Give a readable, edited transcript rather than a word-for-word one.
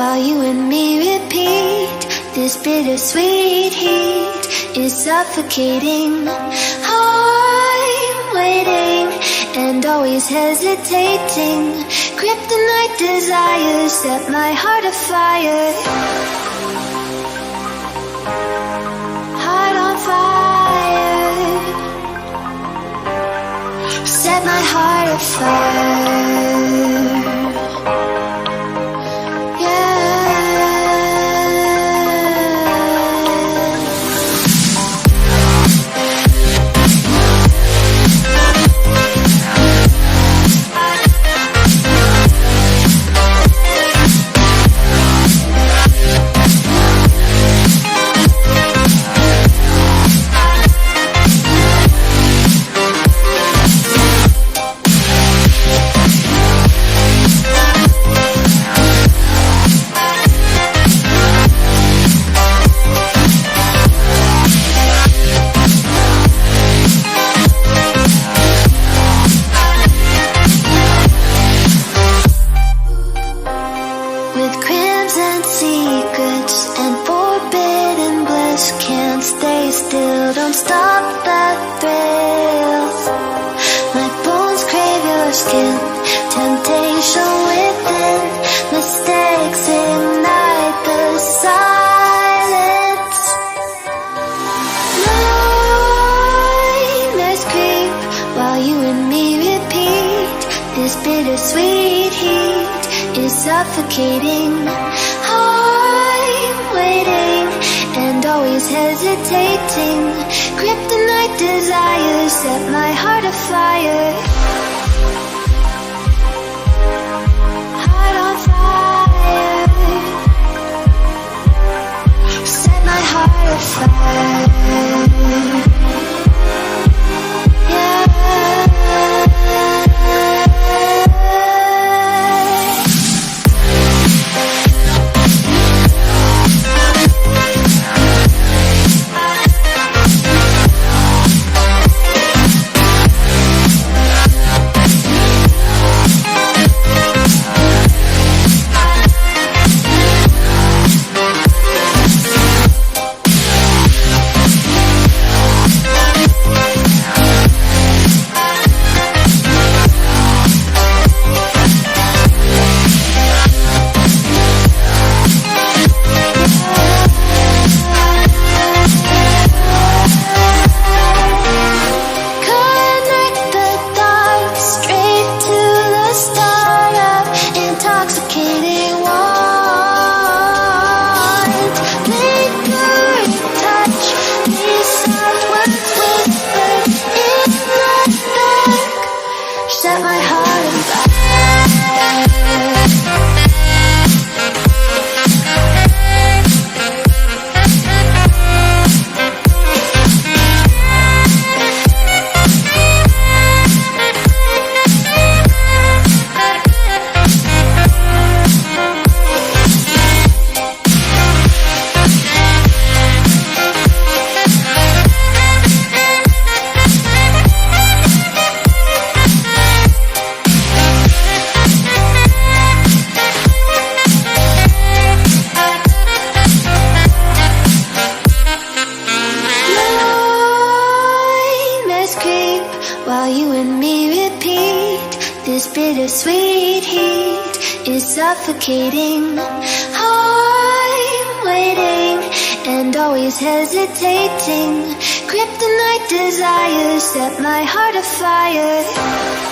while you and me repeat. This bittersweet heat is suffocating. I'm waiting and always hesitating. Kryptonite desires set my heart afire. Heart on fire. Set my heart afire. With crimson secrets and forbidden bliss, can't stay still, don't stop that thrill. My bones crave your skin, temptation within, mistakes ignite the silence. Nightmares creep while you and me repeat. This bittersweet heat is suffocating. I'm waiting and always hesitating. Kryptonite desires set my heart afire. Heart on fire. Set my heart afire. Set my heart on fire. While you and me repeat, this bittersweet heat is suffocating. I'm waiting and always hesitating. Kryptonite desires set my heart afire.